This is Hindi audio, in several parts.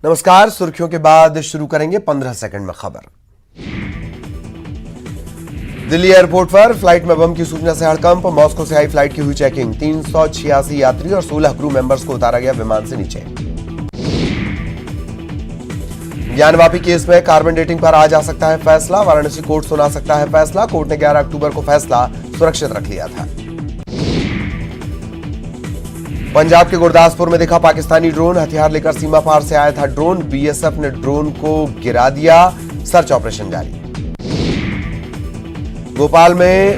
नमस्कार। सुर्खियों के बाद शुरू करेंगे 15 सेकंड में खबर। दिल्ली एयरपोर्ट पर फ्लाइट में बम की सूचना से हड़कंप। मॉस्को से आई फ्लाइट की हुई चेकिंग। 386 यात्री और 16 क्रू मेंबर्स को उतारा गया विमान से नीचे। ज्ञानवापी केस में कार्बन डेटिंग पर आज आ सकता है फैसला। वाराणसी कोर्ट सुना सकता है फैसला। कोर्ट ने 11 अक्टूबर को फैसला सुरक्षित रख लिया था। पंजाब के गुरदासपुर में दिखा पाकिस्तानी ड्रोन। हथियार लेकर सीमा पार से आया था ड्रोन। बीएसएफ ने ड्रोन को गिरा दिया। सर्च ऑपरेशन जारी। भोपाल में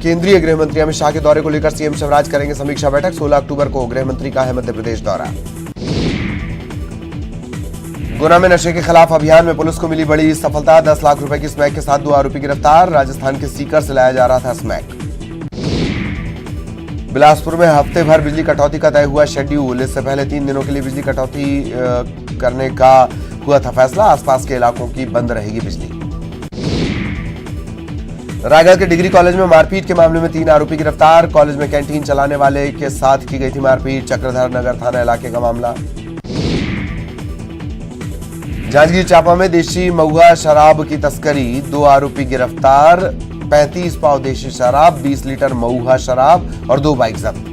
केंद्रीय गृह मंत्री अमित शाह के दौरे को लेकर सीएम शिवराज करेंगे समीक्षा बैठक। 16 अक्टूबर को गृह मंत्री का है मध्य प्रदेश दौरा। गुना में नशे के खिलाफ अभियान में पुलिस को मिली बड़ी सफलता। 10 लाख रुपए की स्मैक के साथ 2 आरोपी गिरफ्तार। राजस्थान के सीकर से लाया जा रहा था स्मैक। बिलासपुर में हफ्ते भर बिजली कटौती का तय हुआ शेड्यूल। इससे पहले 3 दिनों के लिए बिजली कटौती करने का हुआ था फैसला। आसपास के इलाकों की बंद रहेगी बिजली। रायगढ़ के डिग्री कॉलेज में मारपीट के मामले में 3 आरोपी गिरफ्तार। कॉलेज में कैंटीन चलाने वाले के साथ की गई थी मारपीट। चक्रधर नगर थाना इलाके का मामला। जांजगीर चांपा में देशी महुआ शराब की तस्करी। 2 आरोपी गिरफ्तार। 35 पाव देशी शराब, 20 लीटर महुआ शराब और 2 बाइक जब्त।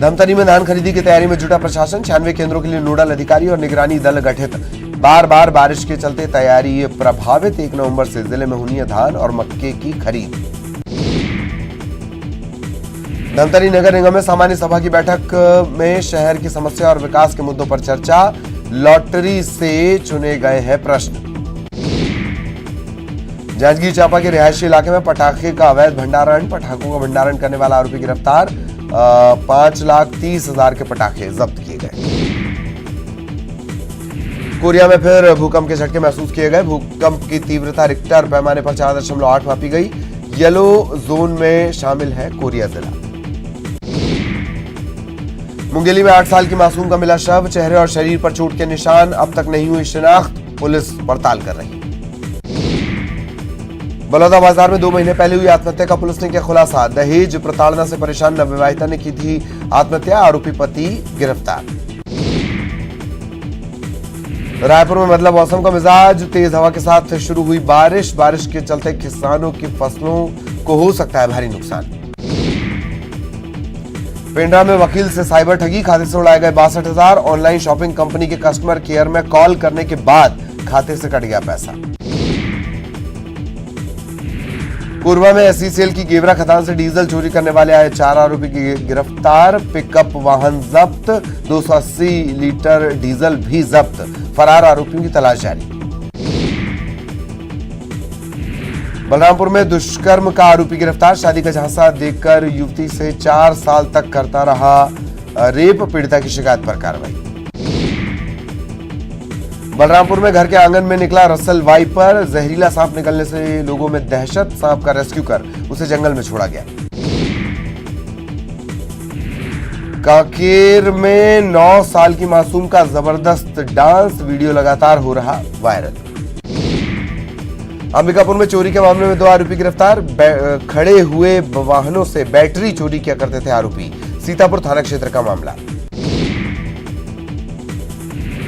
धमतरी में धान खरीदी की तैयारी में जुटा प्रशासन। 96 केंद्रों के लिए नोडल अधिकारी और निगरानी दल गठित। बार बार बारिश के चलते तैयारी प्रभावित। 1 नवंबर से जिले में होनी है धान और मक्के की खरीद। धमतरी नगर निगम में सामान्य सभा की बैठक में शहर की समस्या और विकास के मुद्दों पर चर्चा। लॉटरी से चुने गए हैं प्रश्न। जांजगीर चांपा के रिहायशी इलाके में पटाखे का अवैध भंडारण। पटाखों का भंडारण करने वाला आरोपी गिरफ्तार। 5,30,000 के पटाखे जब्त किए गए। कोरिया में फिर भूकंप के झटके महसूस किए गए। भूकंप की तीव्रता रिक्टर पैमाने पर 4.8 मापी गई। येलो जोन में शामिल है कोरिया जिला। मुंगेली में 8 साल की मासूम का मिला शव। चेहरे और शरीर पर चोट के निशान। अब तक नहीं हुई शिनाख्त। पुलिस पड़ताल कर रही। बलौदा बाजार में 2 महीने पहले हुई आत्महत्या का पुलिस ने किया खुलासा। दहेज प्रताड़ना से परेशान नवविवाहिता ने की थी आत्महत्या। आरोपी पति गिरफ्तार। रायपुर में बदला मौसम का मिजाज। तेज हवा के साथ शुरू हुई बारिश। बारिश के चलते किसानों की फसलों को हो सकता है भारी नुकसान। पेंड्रा में वकील से साइबर ठगी। खाते से उड़ाए गए 62,000। ऑनलाइन शॉपिंग कंपनी के कस्टमर केयर में कॉल करने के बाद खाते से कट गया पैसा। कोरबा में एसईसीएल की गेवरा खदान से डीजल चोरी करने वाले आए 4 आरोपी की गिरफ्तार। पिकअप वाहन जब्त। 280 लीटर डीजल भी जब्त। फरार आरोपियों की तलाश जारी। बलरामपुर में दुष्कर्म का आरोपी गिरफ्तार। शादी का झांसा देकर युवती से 4 साल तक करता रहा रेप। पीड़िता की शिकायत पर कार्रवाई। बलरामपुर में घर के आंगन में निकला रसल वाइपर। जहरीला सांप निकलने से लोगों में दहशत। सांप का रेस्क्यू कर उसे जंगल में छोड़ा गया। कांकेर में 9 साल की मासूम का जबरदस्त डांस। वीडियो लगातार हो रहा वायरल। अंबिकापुर में चोरी के मामले में 2 आरोपी गिरफ्तार। खड़े हुए वाहनों से बैटरी चोरी किया करते थे आरोपी। सीतापुर थाना क्षेत्र का मामला।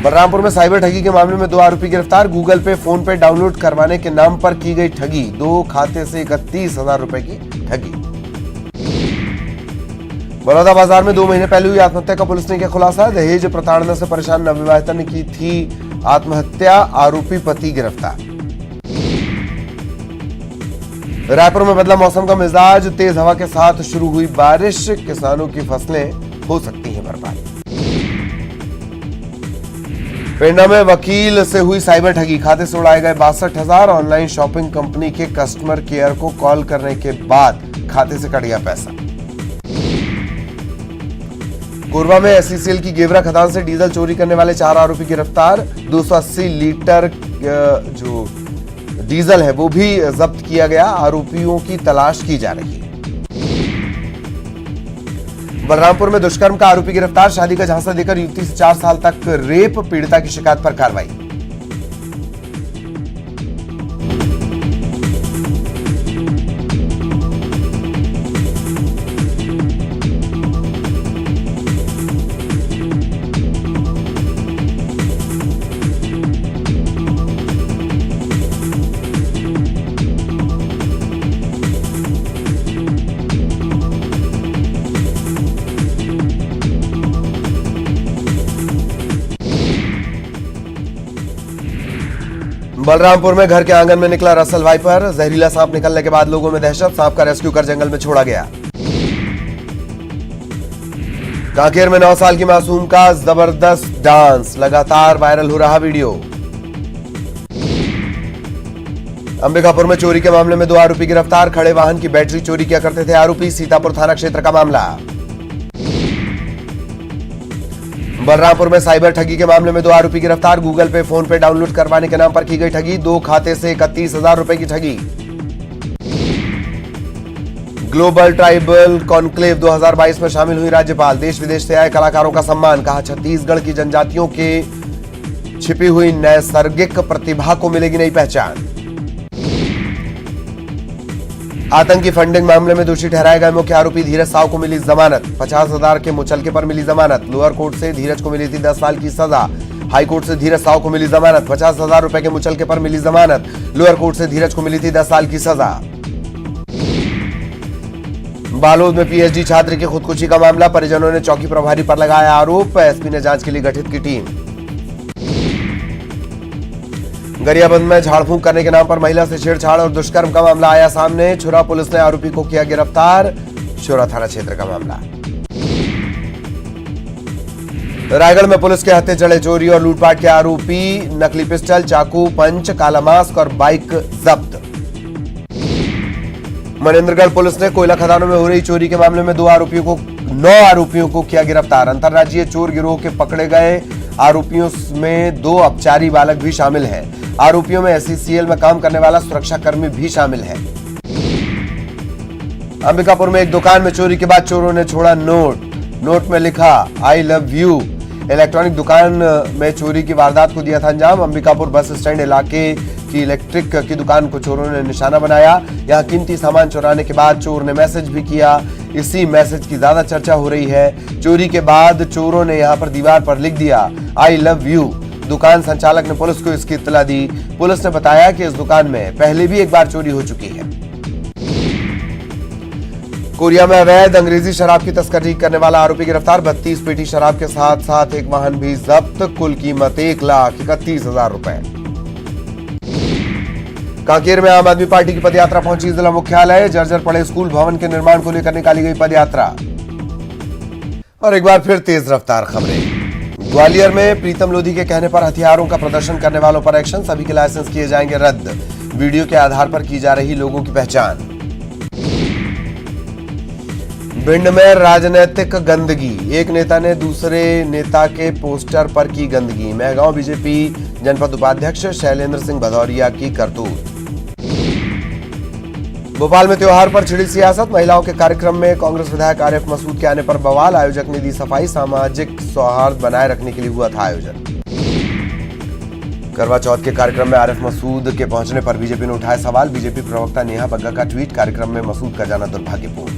बलरामपुर में साइबर ठगी के मामले में 2 आरोपी गिरफ्तार। गूगल पे, फोन पे डाउनलोड करवाने के नाम पर की गई ठगी। 2 खाते से 31,000 रुपए की ठगी। बलौदा बाजार में 2 महीने पहले हुई आत्महत्या का पुलिस ने किया खुलासा। दहेज प्रताड़ना से परेशान नवविवाहिता ने की थी आत्महत्या। आरोपी पति गिरफ्तार। रायपुर में बदला मौसम का मिजाज। तेज हवा के साथ शुरू हुई बारिश। किसानों की फसलें हो सकती हैं बर्बाद। पेंड्रा में वकील से हुई साइबर ठगी। खाते से उड़ाए गए 62,000। ऑनलाइन शॉपिंग कंपनी के कस्टमर केयर को कॉल करने के बाद खाते से कट गया पैसा। कोरबा में एसईसीएल की गेवरा खदान से डीजल चोरी करने वाले 4 आरोपी गिरफ्तार। 280 लीटर जो डीजल है वो भी जब्त किया गया। आरोपियों की तलाश की जा रही है। बलरामपुर में दुष्कर्म का आरोपी गिरफ्तार। शादी का झांसा देकर युवती से 4 साल तक रेप। पीड़िता की शिकायत पर कार्रवाई। बलरामपुर में घर के आंगन में निकला रसल वाइपर, जहरीला सांप निकलने के बाद लोगों में दहशत, सांप का रेस्क्यू कर जंगल में छोड़ा गया। कांकेर में 9 साल की मासूम का जबरदस्त डांस, लगातार वायरल हो रहा वीडियो। अंबिकापुर में चोरी के मामले में 2 आरोपी गिरफ्तार, खड़े वाहन की बैटरी चोरी किया करते थे आरोपी, सीतापुर थाना क्षेत्र का मामला। बलरामपुर में साइबर ठगी के मामले में 2 आरोपी गिरफ्तार, गूगल पे फोन पे डाउनलोड करवाने के नाम पर की गई ठगी, 2 खाते से 31,000 रुपए की ठगी। ग्लोबल ट्राइबल कॉन्क्लेव 2022 में शामिल हुई राज्यपाल, देश विदेश से आए कलाकारों का सम्मान, कहा छत्तीसगढ़ की जनजातियों के छिपी हुई नैसर्गिक प्रतिभा को मिलेगी नई पहचान। आतंकी फंडिंग मामले में दोषी ठहराए गए मुख्य आरोपी धीरज साव को मिली जमानत, 50,000 के मुचलके पर मिली जमानत। लोअर कोर्ट से धीरज को मिली थी 10 साल की सजा, हाई कोर्ट से धीरज साव को मिली जमानत, 50,000 रुपए के मुचलके पर मिली जमानत। लोअर कोर्ट से धीरज को मिली थी 10 साल की सजा। बालोद में पीएचडी छात्र की खुदकुशी का मामला, परिजनों ने चौकी प्रभारी पर लगाया आरोप, एसपी ने जांच के लिए गठित की टीम। गरियाबंद में झाड़ फूंक करने के नाम पर महिला से छेड़छाड़ और दुष्कर्म का मामला आया सामने, छुरा पुलिस ने आरोपी को किया गिरफ्तार, छुरा थाना क्षेत्र का मामला। रायगढ़ में पुलिस के हत्थे चढ़े चोरी और लूटपाट के आरोपी, नकली पिस्टल, चाकू, पंच, काला मास्क और बाइक जब्त। मनेंद्रगढ़ पुलिस ने कोयला खदानों में हो रही चोरी के मामले में 9 आरोपियों को किया गिरफ्तार, अंतर्राज्यीय चोर गिरोह के पकड़े गए आरोपियों में 2 अपचारी बालक भी शामिल हैं। आरोपियों में एसईसीएल में काम करने वाला सुरक्षाकर्मी भी शामिल है। अंबिकापुर में एक दुकान में चोरी के बाद चोरों ने छोड़ा नोट में लिखा आई लव यू। इलेक्ट्रॉनिक दुकान में चोरी की वारदात को दिया था अंजाम। अंबिकापुर बस स्टैंड इलाके की इलेक्ट्रिक की दुकान को चोरों ने निशाना बनाया, यहां कीमती सामान चुराने के बाद चोर ने मैसेज भी किया, इसी मैसेज की ज्यादा चर्चा हो रही है। चोरी के बाद चोरों ने यहां पर दीवार पर लिख दिया आई लव यू। दुकान संचालक ने पुलिस को इसकी इत्तला दी। पुलिस ने बताया कि इस दुकान में पहले भी एक बार चोरी हो चुकी है। कोरिया में अवैध अंग्रेजी शराब की तस्करी करने वाला आरोपी गिरफ्तार, 32 पेटी शराब के साथ साथ एक वाहन भी जब्त, कुल कीमत 1,31,000 रुपए। कांकेर में आम आदमी पार्टी की पदयात्रा पहुंची जिला मुख्यालय, जर्जर पड़े स्कूल भवन के निर्माण को लेकर निकाली गई पदयात्रा। और एक बार फिर तेज रफ्तार खबरें। ग्वालियर में प्रीतम लोधी के कहने पर हथियारों का प्रदर्शन करने वालों पर एक्शन, सभी के लाइसेंस किए जाएंगे रद्द, वीडियो के आधार पर की जा रही लोगों की पहचान। भिंड में राजनीतिक गंदगी, एक नेता ने दूसरे नेता के पोस्टर पर की गंदगी, मेहगांव बीजेपी जनपद उपाध्यक्ष शैलेंद्र सिंह भदौरिया की करतूत। भोपाल में त्योहार पर छिड़ी सियासत, महिलाओं के कार्यक्रम में कांग्रेस विधायक आरिफ मसूद के आने पर बवाल, आयोजक ने दी सफाई, सामाजिक सौहार्द बनाए रखने के लिए हुआ था आयोजन। करवा चौथ के कार्यक्रम में आरिफ मसूद के पहुंचने पर बीजेपी ने उठाए सवाल, बीजेपी प्रवक्ता नेहा बग्गा का ट्वीट, कार्यक्रम में मसूद का जाना दुर्भाग्यपूर्ण।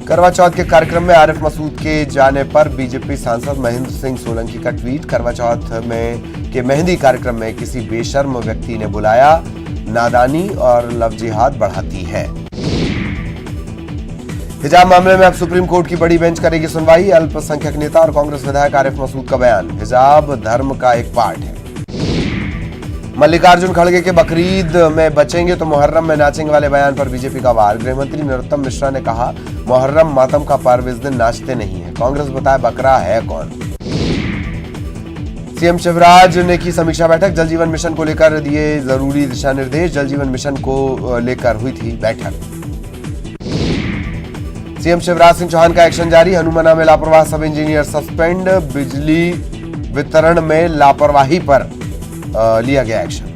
करवा चौथ के कार्यक्रम में आरिफ मसूद के जाने पर बीजेपी सांसद महेंद्र सिंह सोलंकी का ट्वीट, करवा चौथ के मेहंदी कार्यक्रम में किसी बेशर्म व्यक्ति ने बुलाया, नादानी और लव जिहाद बढ़ाती है। हिजाब मामले में अब सुप्रीम कोर्ट की बड़ी बेंच करेगी सुनवाई, अल्पसंख्यक नेता और कांग्रेस विधायक आरिफ मसूद का बयान, हिजाब धर्म का एक पार्ट है। मल्लिकार्जुन खड़गे के बकरीद में बचेंगे तो मुहर्रम में नाचेंगे वाले बयान पर बीजेपी का वार, गृहमंत्री नरोत्तम मिश्रा ने कहा मुहर्रम मातम का पर्व, इस दिन नाचते नहीं है, कांग्रेस बताए बकरा है कौन। सीएम शिवराज ने की समीक्षा बैठक, जल जीवन मिशन को लेकर दिए जरूरी दिशा निर्देश, जल जीवन मिशन को लेकर हुई थी बैठक। सीएम शिवराज सिंह चौहान का एक्शन जारी, हनुमाना में लापरवाह सब इंजीनियर सस्पेंड, बिजली वितरण में लापरवाही पर लिया गया एक्शन।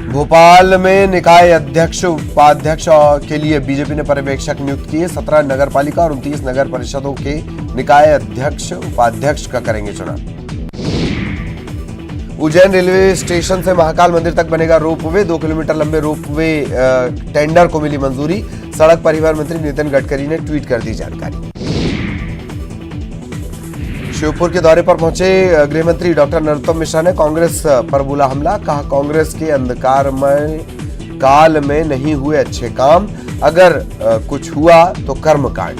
भोपाल में निकाय अध्यक्ष उपाध्यक्ष के लिए बीजेपी ने पर्यवेक्षक नियुक्त किए, 17 नगर पालिका और 29 नगर परिषदों के निकाय अध्यक्ष उपाध्यक्ष का करेंगे चुनाव। उज्जैन रेलवे स्टेशन से महाकाल मंदिर तक बनेगा रोपवे, 2 किलोमीटर लंबे रोपवे टेंडर को मिली मंजूरी, सड़क परिवहन मंत्री नितिन गडकरी ने ट्वीट कर दी जानकारी। श्योपुर के दौरे पर पहुंचे गृहमंत्री डॉक्टर नरोत्तम मिश्रा ने कांग्रेस पर बोला हमला, कहा कांग्रेस के अंधकारमय काल में नहीं हुए अच्छे काम, अगर कुछ हुआ तो कर्मकांड।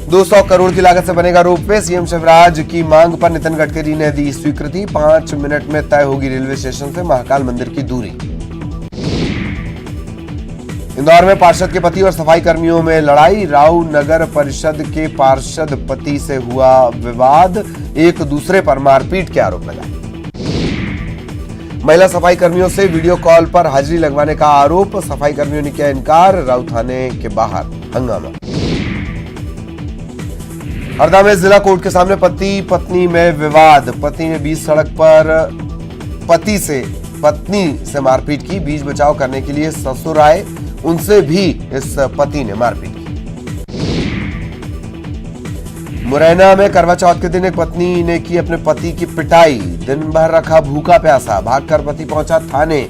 200 करोड़ की लागत से बनेगा रोपवे। सीएम शिवराज की मांग पर नितिन गडकरी ने दी स्वीकृति। 5 मिनट में तय होगी रेलवे स्टेशन से महाकाल मंदिर की दूरी। इंदौर में पार्षद के पति और सफाई कर्मियों में लड़ाई। राव नगर परिषद के पार्षद पति से हुआ विवाद। एक दूसरे पर मारपीट के आरोप लगाए। महिला सफाई कर्मियों से वीडियो कॉल पर हाजिरी लगवाने का आरोप। सफाई कर्मियों ने किया इनकार। राव थाने के बाहर हंगामा। हरदा में जिला कोर्ट के सामने पति पत्नी में विवाद। पति ने बीच सड़क पर पत्नी से मारपीट की। बीच बचाव करने के लिए ससुर आए, उनसे भी इस पति ने मारपीट की। मुरैना में करवा चौथ के दिन एक पत्नी ने की अपने पति की पिटाई। दिन भर रखा भूखा प्यासा। भागकर पति पहुंचा थाने।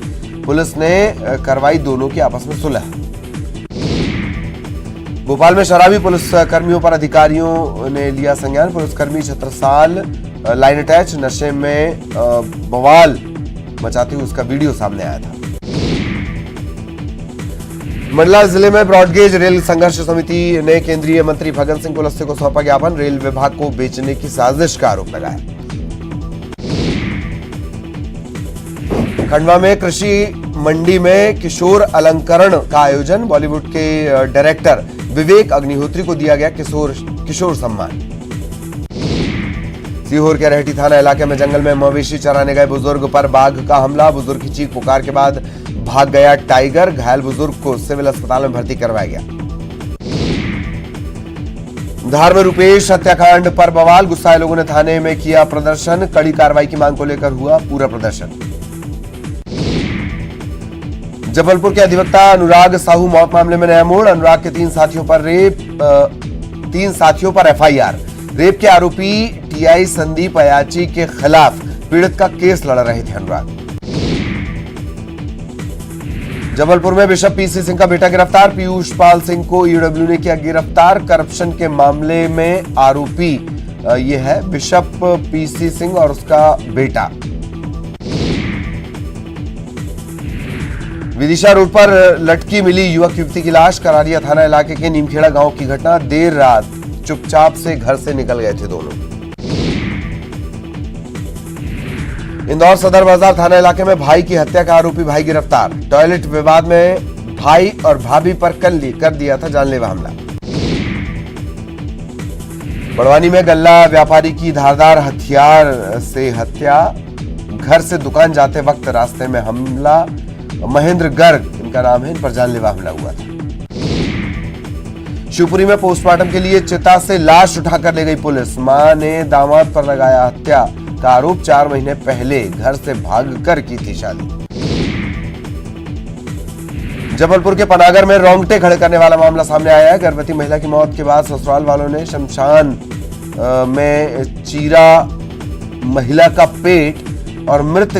पुलिस ने करवाई दोनों की आपस में सुलह। भोपाल में शराबी पुलिस कर्मियों पर अधिकारियों ने लिया संज्ञान। पुलिसकर्मी छत्रसाल लाइन अटैच नशे में बवाल मचाते हुए उसका वीडियो सामने आया था। मंडला जिले में ब्रॉडगेज रेल संघर्ष समिति ने केंद्रीय मंत्री फग्गन सिंह कुलस्ते को सौंपा ज्ञापन। रेल विभाग को बेचने की साजिश का आरोप लगाया। खंडवा में कृषि मंडी में किशोर अलंकरण का आयोजन। बॉलीवुड के डायरेक्टर विवेक अग्निहोत्री को दिया गया किशोर सम्मान। सीहोर के रहटी थाना इलाके में जंगल में मवेशी चराने गए बुजुर्ग पर बाघ का हमला। बुजुर्ग की चीख पुकार के बाद भाग गया टाइगर। घायल बुजुर्ग को सिविल अस्पताल में भर्ती करवाया गया। धार में रुपेश हत्याकांड पर बवाल। गुस्साए लोगों ने थाने में किया प्रदर्शन। कड़ी कार्रवाई की मांग को लेकर हुआ पूरा प्रदर्शन। जबलपुर के अधिवक्ता अनुराग साहू मौत मामले में नया मोड़। अनुराग के 3 साथियों पर एफआईआर। रेप के आरोपी टीआई संदीप अयाची के खिलाफ पीड़ित का केस लड़ रहे थे अनुराग। जबलपुर में बिशप पीसी सिंह का बेटा गिरफ्तार। पीयूष पाल सिंह को ईओडब्ल्यू ने किया गिरफ्तार। करप्शन के मामले में आरोपी ये है बिशप पीसी सिंह और उसका बेटा। विदिशा रोड पर लटकी मिली युवक युवती की लाश। करारिया थाना इलाके के नीमखेड़ा गांव की घटना। देर रात चुपचाप से घर से निकल गए थे दोनों। इंदौर सदर बाजार थाना इलाके में भाई की हत्या का आरोपी भाई गिरफ्तार। टॉयलेट विवाद में भाई और भाभी पर कर दिया था जानलेवा हमला। बड़वानी में गल्ला व्यापारी की धारदार हथियार से हत्या। घर से दुकान जाते वक्त रास्ते में हमला। महेंद्र गर्ग इनका नाम है, इन पर जानलेवा हमला हुआ था। शिवपुरी में पोस्टमार्टम के लिए चिता से लाश उठाकर ले गई पुलिस। मां ने दामाद पर लगाया हत्या का आरोप। 4 महीने पहले घर से भागकर की थी शादी। जबलपुर के पनागर में रोंगटे खड़े करने वाला मामला सामने आया है। गर्भवती महिला की मौत के बाद ससुराल वालों ने शमशान में चीरा महिला का पेट और मृत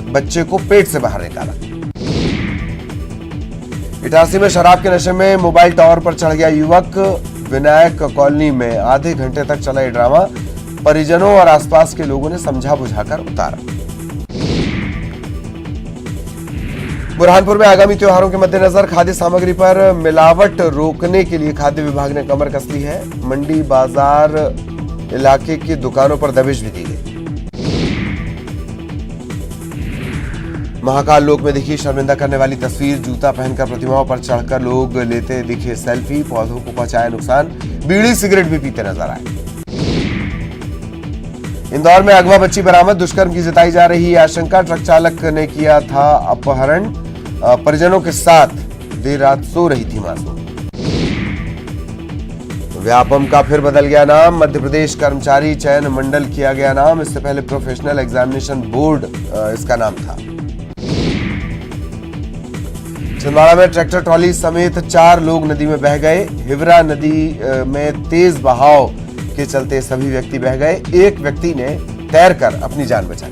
बच्चे को पेट से बाहर निकाला। इटारसी में शराब के नशे में मोबाइल टावर पर चढ़ गया युवक। विनायक कॉलोनी में आधे घंटे तक चला ये ड्रामा। परिजनों और आसपास के लोगों ने समझा बुझाकर उतारा। बुरहानपुर में आगामी त्योहारों के मद्देनजर खाद्य सामग्री पर मिलावट रोकने के लिए खाद्य विभाग ने कमर कस ली है। मंडी बाजार इलाके की दुकानों पर दबिश भी दी गई। महाकाल लोक में दिखी शर्मिंदा करने वाली तस्वीर। जूता पहनकर प्रतिमाओं पर चढ़कर लोग लेते दिखे सेल्फी। पौधों को पहुंचाया नुकसान। बीड़ी सिगरेट भी पीते नजर आए। इंदौर में अगवा बच्ची बरामद। दुष्कर्म की जताई जा रही आशंका। ट्रक चालक ने किया था अपहरण। परिजनों के साथ देर रात सो रही थी मासूम। व्यापम का फिर बदल गया नाम। मध्य प्रदेश कर्मचारी चयन मंडल किया गया नाम। इससे पहले प्रोफेशनल एग्जामिनेशन बोर्ड इसका नाम था। छिंदवाड़ा में ट्रैक्टर ट्रॉली समेत 4 लोग नदी में बह गए। हिवरा नदी में तेज बहाव के चलते सभी व्यक्ति बह गए। एक व्यक्ति ने तैरकर अपनी जान बचाई।